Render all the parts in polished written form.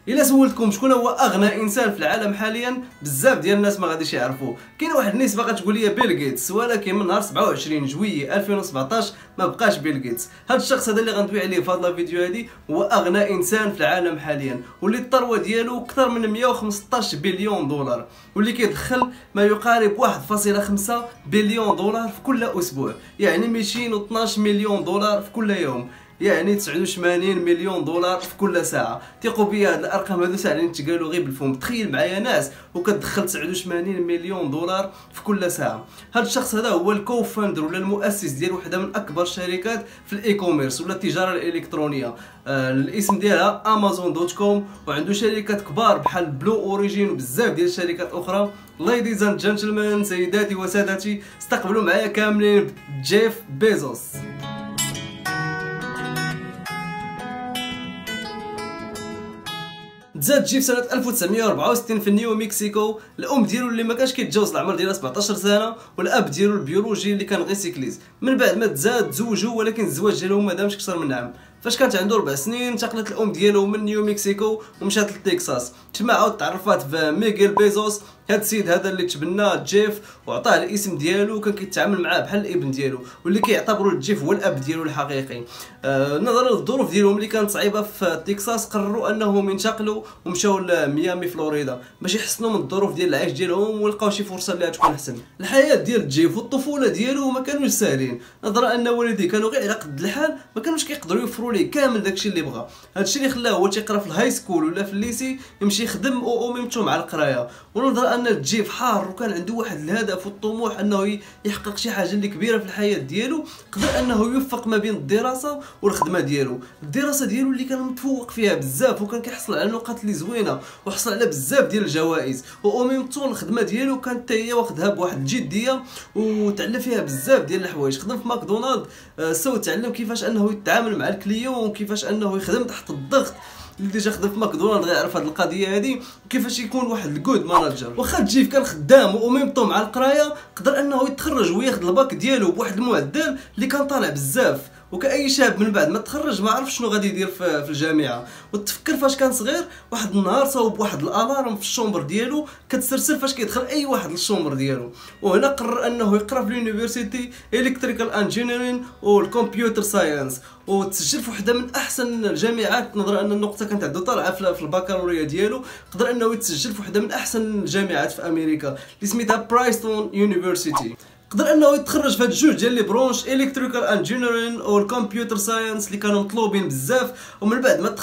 الا سولتكم شكون هو اغنى انسان في العالم حاليا، بزاف ديال الناس ما غاديش يعرفوه. كاينه واحد النسبه غتقول لي بيل غيتس، ولكن من نهار 27 جويي 2017 ما بقاش بيل غيتس. هذا الشخص هذا اللي غندوي عليه في هذا الفيديو هذه هو اغنى انسان في العالم حاليا، واللي الثروه ديالو اكثر من 115 بليون دولار، واللي كيدخل ما يقارب 1.5 بليون دولار في كل اسبوع، يعني 212 مليون دولار في كل يوم، يعني 89 مليون دولار في كل ساعه. ثقوا بيا هاد الارقام هادو ساهلين تقالوا غير بالفم. تخيل معايا ناس وكتدخل 89 مليون دولار في كل ساعه. هاد الشخص هذا هو الكوفاندر ولا المؤسس ديال وحده من اكبر الشركات في الاي كوميرس ولا التجاره الالكترونيه. الاسم ديالها amazon.com، وعنده شركات كبار بحال بلو اوريجين وبزاف ديال الشركات اخرى. ليديز اند جنتلمان، سيداتي وسادتي، استقبلوا معايا كاملين جيف بيزوس. تزاد جيف سنة 1964 في نيو مكسيكو. الام ديالو اللي ما كانش كيتجاوز العمر ديالها 17 سنه، والاب ديالو البيولوجي اللي كان غير سيكليز. من بعد ما تزاد تزوجوا، ولكن الزواج ديالهم ما دامش اكثر من عام. فاش كانت عنده 4 سنين انتقلت الام ديالو من نيو مكسيكو ومشات لتكساس، تجمعوا تعرفات في ميغيل بيزوس. هاد السيد هذا اللي تبنى جيف وعطاه الاسم ديالو، وكان كيتعامل معاه بحال الابن ديالو، واللي كيعتبروا جيف هو الاب ديالو الحقيقي. نظرا للظروف ديالهم اللي كانت صعيبه في تكساس، قرروا انهم ينتقلوا ومشاو لميامي فلوريدا باش يحسنوا من الظروف ديال العيش ديالهم ويلقاو شي فرصه اللي تكون احسن. الحياه ديال جيف والطفوله ديالو ما كانوش ساهلين، نظرا ان والديه كانوا غير على قد الحال، ما كانوش كيقدروا يوفروا ليه كامل داكشي اللي بغا. هادشي اللي خلاه هو تيقرا في الهاي سكول ولا في الليسي، يمشي يخدم وميمتو مع القرايه. ونظرا ان جيف حار وكان عنده واحد الهدف والطموح انه يحقق شي حاجه اللي كبيره في الحياه ديالو، قدر انه يوفق ما بين الدراسه والخدمه ديالو. الدراسه ديالو اللي كان متفوق فيها بزاف، وكان كيحصل على نقاط اللي زوينه، وحصل على بزاف ديال الجوائز. وميمتو الخدمه ديالو كانت حتى هي واخدها بواحد الجديه، وتعلم فيها بزاف ديال الحوايج. خدم في ماكدونالد، سو تعلم كيفاش انه يتعامل مع الكليون، وكيفاش انه يخدم تحت الضغط. اللي ديجا خدم في ماكدونالد غيعرف هاد القضيه هادي، وكيفاش يكون واحد الجود ماناجر. واخا جيف كان خدام وميمطو مع القرايه، قدر انه يتخرج وياخد الباك ديالو بواحد المعدل اللي كان طالع بزاف. وكأي شاب من بعد ما تخرج ما عرف شنو غادي يدير في الجامعه. وتفكر فاش كان صغير، واحد النهار صاوب واحد الالارم في الشومبر ديالو كتسرسل فاش كيدخل اي واحد للشومبر ديالو. وهنا قرر انه يقرا في اليونيفرسيتي الكتريكال انجينيرين والكمبيوتر ساينس، وتسجل في وحده من احسن الجامعات. نظرا ان النقطه كانت عنده طالعه في البكالوريا ديالو، قدر انه يتسجل في وحده من احسن الجامعات في امريكا اللي سميتها برايستون يونيفرسيتي. قدر انه يتخرج في هاد الجوج ديال لي برونش الكتريكال انجينيرين والكمبيوتر ساينس اللي كانوا مطلوبين بزاف. ومن بعد ما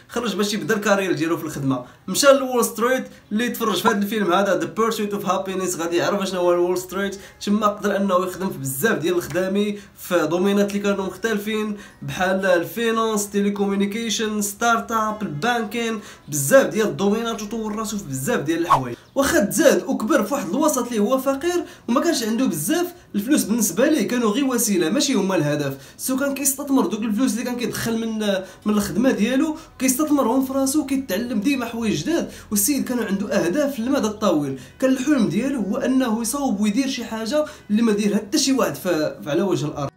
خرج باش يبدا الكارير ديالو في الخدمه. مشى لول ستريت، اللي تفرج في هذا الفيلم هذا ذا بيرسويت اوف هابينس غادي يعرف شنو هو وول ستريت. تما قدر انه يخدم في بزاف ديال الخدامي في دومينات اللي كانوا مختلفين، بحال الفينانس، تيليكومونيكيشن، ستارت اب، البانكين، بزاف ديال الدومينات، وطور راسو في بزاف ديال الحوايج. واخا تزاد وكبر في واحد الوسط اللي هو فقير وما كانش عنده بزاف الفلوس، بالنسبه ليه كانوا غير وسيله ماشي هما الهدف. سو كان كيستثمر دوك الفلوس اللي كان كيدخل من الخدمه ديالو، كيستثمرهم في راسو، كيتعلم ديما حوايج جداد. والسيد كانوا عنده اهداف للمدى الطويل. كان الحلم ديالو هو انه يصاوب ويدير شي حاجه اللي ما ديرها حتى شي واحد على وجه الارض.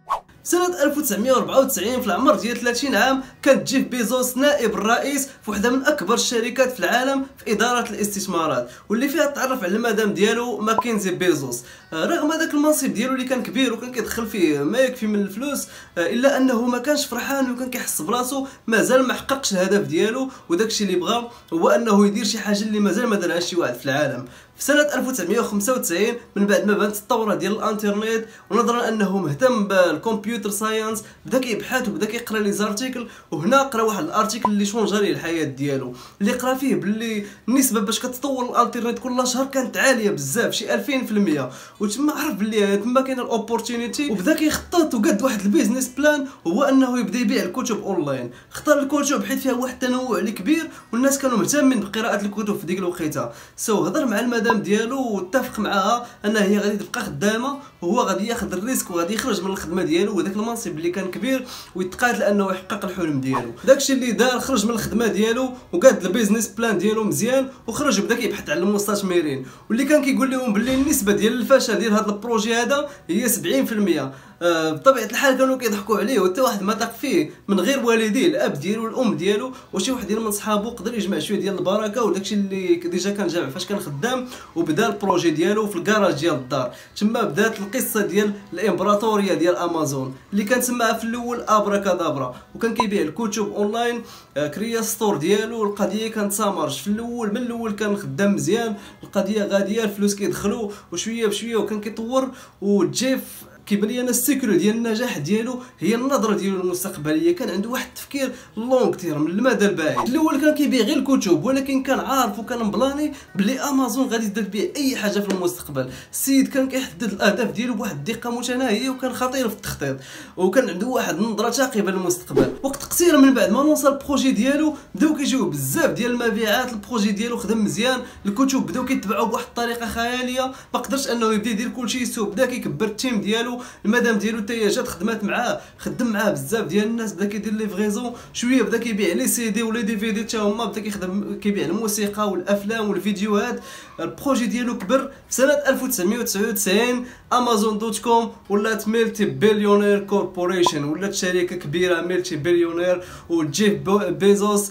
سنة 1994 في العمر ديال 30 عام كان جيف بيزوس نائب الرئيس في وحده من اكبر الشركات في العالم في اداره الاستثمارات، واللي فيها تعرف على المدام ديالو ماكنزي بيزوس. رغم هذاك المنصب ديالو اللي كان كبير وكان كيدخل فيه ما يكفي من الفلوس، الا انه ما كانش فرحان وكان كيحس براسو مازال ما حققش الهدف ديالو. وداكشي اللي بغا هو انه يدير شي حاجه اللي مازال ما دارهاش شي واحد في العالم. في سنة 1995 من بعد ما بانت الثورة ديال الانترنت، ونظرا انه مهتم بالكمبيوتر ساينس، بدا كيبحث وبدا كيقرا لي زارتيكل. وهنا قرا واحد الارتيكل اللي شونجا ليه الحياة ديالو، اللي قرا فيه باللي النسبة باش كتطور الانترنت كل شهر كانت عالية بزاف، شي 2000%. وتما عرف باللي تما كاينه الاوبورتونيتي، وبدا كيخطط وقاد واحد البيزنس بلان، هو انه يبدا يبيع الكتب اونلاين. اختار الكتب حيت فيها واحد التنوع اللي كبير، والناس كانوا مهتمين بقراءة الكتب في ديك الوقيته. هضر مع المدام ديالو واتفق معاها انها هي غادي تبقى خدامه، وهو غادي ياخذ الريسك وغادي يخرج من الخدمه ديالو وداك المنصب اللي كان كبير، ويتقاتل انه يحقق الحلم ديالو. داكشي اللي دار، خرج من الخدمه ديالو وقاد البيزنس بلان ديالو مزيان، وخرج وبدا كيبحث على المستثمرين، واللي كان كيقول لهم باللي النسبه ديال الفشل ديال هذا البروجي هذا هي 70%. بطبيعه الحال كانوا كيضحكوا عليه وحتى واحد ما ثق فيه من غير والديه، الاب ديالو الام ديالو وشي واحد من صحابو قدر يجمع شويه ديال البركه وداكشي اللي ديجا كان جامع فاش كان خدام، وبدا البروجي ديالو في الكراج ديال الدار. تما بدات القصه ديال الامبراطوريه ديال امازون اللي كان سماها في الاول ابراكادابرا، وكان كيبيع الكتب اونلاين. كريا ستور ديالو. القضيه كانت سامرج في الاول، من الاول كان خدام مزيان، القضيه غاديه، الفلوس كيدخلوا وشويه بشويه وكان كيطور. وجيف كيبان لي انا السيكرو ديال النجاح ديالو هي النظره ديالو المستقبليه. كان عنده واحد التفكير لونغ تيرم المدى البعيد. الاول كان كيبيع غير الكتب، ولكن كان عارف وكان مبلاني بلي امازون غادي تبدا تبيع اي حاجه في المستقبل. السيد كان كيحدد الاهداف ديالو بواحد الدقه متناهيه وكان خطير في التخطيط، وكان عنده واحد النظره ثاقبه للمستقبل. وقت قصير من بعد ما نوصل البروجي ديالو بداو كيجيو بزاف ديال المبيعات. البروجي ديالو خدم مزيان، الكتب بداو كيتباعوا بواحد الطريقه خياليه، ما قدرش انه يبدا يدير كلشي سو. بدا كيكبر التيم ديالو، المدام ديالو حتى هي جات خدمات معاه، خدم معاه بزاف ديال الناس، بدا كيدير ليفغيزون شويه، بدا كيبيع لي سي دي ولي دي في دي حتى هما، بدا كيخدم كيبيع الموسيقى والافلام والفيديوهات. البروجي ديالو كبر. في سنه 1999 امازون دوت كوم ولات ملتي بليونير كوربوريشن، ولات شركه كبيره ملتي بليونير. وجيف بيزوس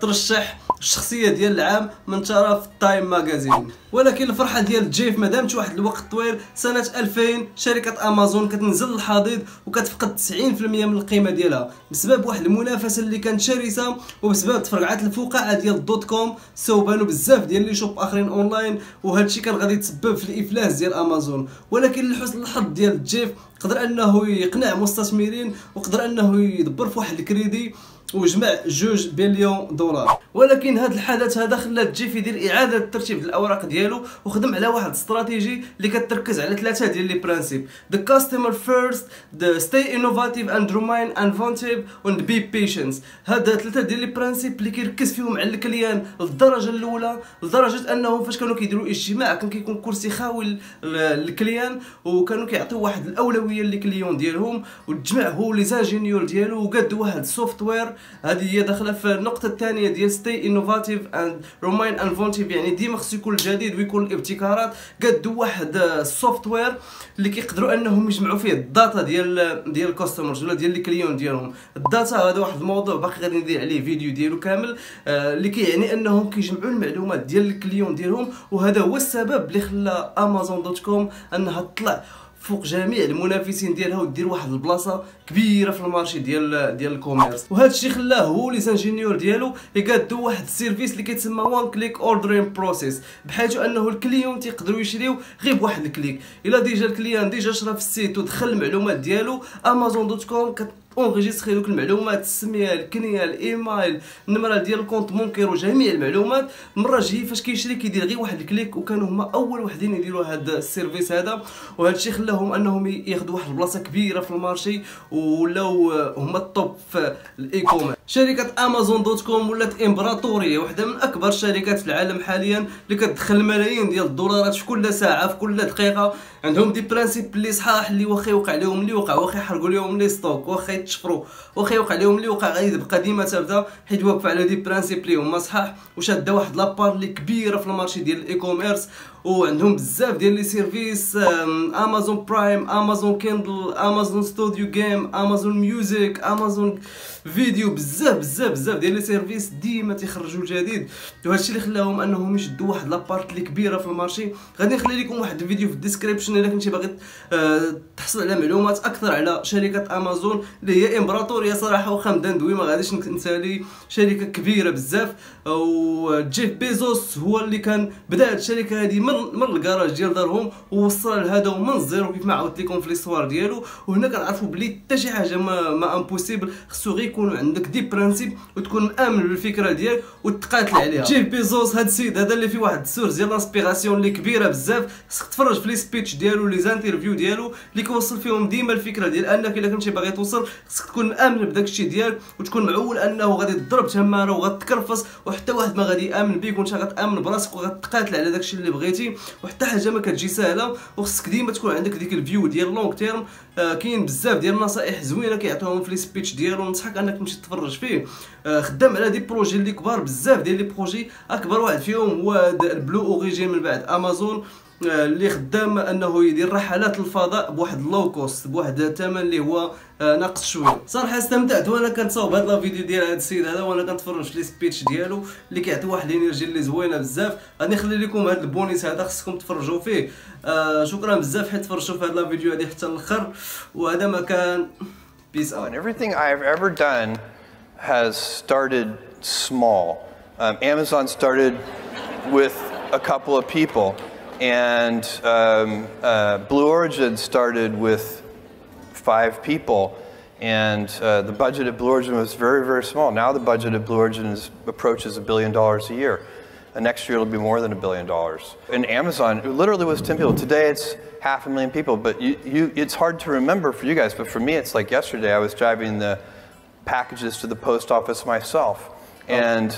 ترشح الشخصيه ديال العام من طرف تايم ماغازين. ولكن الفرحه ديال جيف ما دامتش واحد الوقت طويل. سنه 2000 شركه امازون كتنزل الحضيض وكتفقد 90% من القيمه ديالها بسبب واحد المنافسه اللي كانت شرسه، وبسبب تفرقعات الفقاعه ديال الدوت كوم. سو بانوا بزاف ديال لي شوب اخرين اونلاين، وهذا الشيء كان غادي يتسبب في الافلاس ديال امازون. ولكن لحسن الحظ ديال جيف قدر انه يقنع مستثمرين، وقدر انه يدبر في واحد الكريدي وجمع 2 بليون دولار. ولكن هذا الحدث هذا خلى جيف يدير اعاده ترتيب الاوراق ديالو، وخدم على واحد الاستراتيجي اللي كتركز على 3 ديال لي برانسيب: the customer first, the stay innovative and remain inventive and be patient. هاد 3 ديال لي برانسيب اللي كيركز فيهم على الكليان للدرجه الاولى، لدرجه انهم فاش كانوا كيديروا اجتماع كان كيكون كرسي خاوي للكليان، وكانوا كيعطيو واحد الاولويه للكليون ديالهم، وتجمع هو لي زانجينيور ديالو وقادوا واحد السوفتوير. هذه هي داخله في النقطه الثانيه ديال stay innovative and remain inventive، يعني ديما خصو يكون الجديد ويكون الابتكارات. قادوا واحد السوفتوير اللي كيقدروا انهم يجمعوا فيه الداتا ديال الكاستمرز ولا ديال الكليون ديالهم. الداتا هذا واحد الموضوع باقي غادي ندير عليه فيديو ديالو كامل، اللي كيعني انهم كيجمعوا المعلومات ديال الكليون ديالهم. وهذا هو السبب اللي خلى امازون دوت كوم انها تطلع فوق جميع المنافسين ديالها ودير واحد البلاصه كبيره في المارشي ديال الكوميرس. وهذا الشيء خلاه هو لي زانجينيور ديالو يقادوا واحد السيرفيس اللي كيتسمى وان كليك اوردرين بروسيس، بحيث انه الكليون تيقدروا يشريو غير بواحد الكليك. الا ديجا الكليان ديجا شرا في السيت ودخل المعلومات ديالو، امازون دوت كوم اونغيجيستري دوك المعلومات، السميه، الكنيه، الايميل، النمره ديال الكونت بونكير وجميع المعلومات. المره الجايه فاش كيشري كيدير غير واحد الكليك، وكانوا هما اول وحدين يديروا هذا السيرفيس هذا. وهذا الشيء خلاهم انهم ياخذوا واحد البلاصه كبيره في المارشي، ولاو هما الطوب في الاي كوميرس. شركه امازون دوت كوم ولات امبراطوريه، واحده من اكبر الشركات في العالم حاليا اللي كتدخل ملايين ديال الدولارات في كل ساعه في كل دقيقه. عندهم دي برانسيب اللي صحاح، اللي واخا يوقع لهم اللي وقع، واخا يحرقوا لهم لي ستوك، واخا يتشفروا، واخا يوقع لهم اللي وقع، غادي تبقى ديما ثابته، حيت واقفه على دي برانسيب اللي هما صحاح، وشاده واحد لابار اللي كبيره في المارشي ديال الاي كوميرس. وعندهم بزاف ديال لي سيرفيس: امازون برايم، امازون كيندل، امازون ستوديو جيم، امازون ميوزيك، امازون فيديو، بزاف ديال لي سيرفيس ديما تيخرجوا الجديد. وهذا الشيء اللي خلاهم انهم يشدوا واحد لابارت اللي كبيره في المارشي. غادي نخلي لكم واحد الفيديو في الديسكريبشن الا كنتي باغي تحصل على معلومات اكثر على شركه امازون اللي هي امبراطوريه صراحه. واخا نبدا ندوي ما غاديش نسالي، شركه كبيره بزاف. وجيف بيزوس هو اللي كان بدا الشركه هذه من الكراج ديال دارهم، ووصل لهذا ومن الزيرو كيف ما عاودت لكم في ليستوار ديالو. وهنا كنعرفوا بلي حتى شي حاجه ما امبوسيبل، خصو غير يكون عندك دي برانسيب وتكون مامن بالفكره ديالك وتقاتل عليها. جيف بيزوس هذا السيد هذا اللي فيه واحد السورس ديال الانسبيراسيون اللي كبيره بزاف. خصك تفرج في لي سبيتش ديالو، لي زانترفيو ديالو اللي كيوصل فيهم ديما الفكره ديال انك الا كنتي باغي توصل خصك تكون مامن بداك الشيء ديالك، وتكون معول انه غادي تضرب تماره وغتكرفص، وحتى واحد ما غادي يامن بك، وانت غتامن براسك وغتقاتل على داك الشيء اللي بغيتي. وحتى حاجه ما كتجي سهله، وخصك ديما تكون عندك ديك الفيو ديال لونغ تيرم. كاين بزاف ديال النصائح زوينه كيعطيوهم في لي سبيتش ديالو، ننصحك انك تمشي تفرج فيه. خدام على دي بروجي اللي كبار، بزاف ديال لي بروجي. اكبر واحد فيهم هو البلو اوريجين من بعد امازون، اللي خدام انه يدير رحلات الفضاء بواحد لو كوست، بواحد الثمن اللي هو ناقص شويه. صراحه استمتعت وانا كنصاوب هذا الفيديو ديال هذا السيد هذا، وانا كنتفرج في لي سبيتش ديالو اللي كيعطي واحد الانرجي اللي زوينه بزاف. غادي نخلي لكم هذا البونيس هذا خصكم تفرجوا فيه. شكرا بزاف حيت تفرجتوا في هذا الفيديو هذه حتى الاخر، وهذا ما كان بيس اوت. Everything I've ever done has started small. Amazon started with a couple of people, and Blue Origin started with 5 people, and the budget at Blue Origin was very, very small. Now the budget at Blue Origin approaches $1 billion a year. And next year it'll be more than $1 billion. In Amazon, it literally was 10 people. Today it's 500,000 people, but it's hard to remember for you guys, but for me it's like yesterday I was driving the packages to the post office myself, and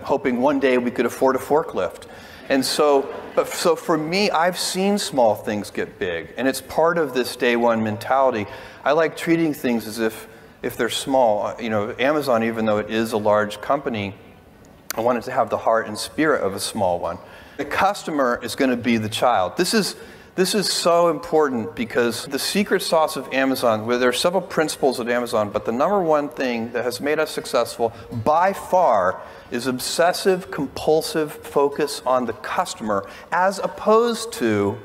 hoping one day we could afford a forklift. And so for me, I've seen small things get big, and it's part of this day one mentality. I like treating things as if they're small. You know, Amazon, even though it is a large company, I want it to have the heart and spirit of a small one. The customer is going to be the child. This is so important, because the secret sauce of Amazon, where there are several principles of Amazon, but the number one thing that has made us successful by far is obsessive, compulsive focus on the customer, as opposed to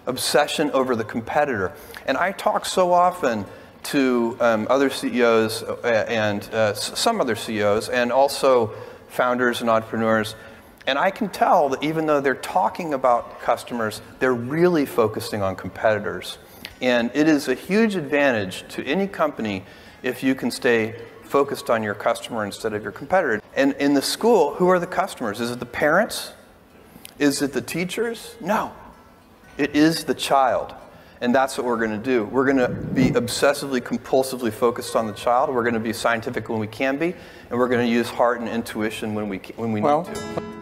obsession over the competitor. And I talk so often to other CEOs and some other CEOs, and also founders and entrepreneurs, and I can tell that even though they're talking about customers, they're really focusing on competitors. And it is a huge advantage to any company if you can stay focused on your customer instead of your competitor. And in the school, who are the customers? Is it the parents? Is it the teachers? No. It is the child. And that's what we're going to do. We're going to be obsessively, compulsively focused on the child. We're going to be scientific when we can be, and we're going to use heart and intuition when we need to.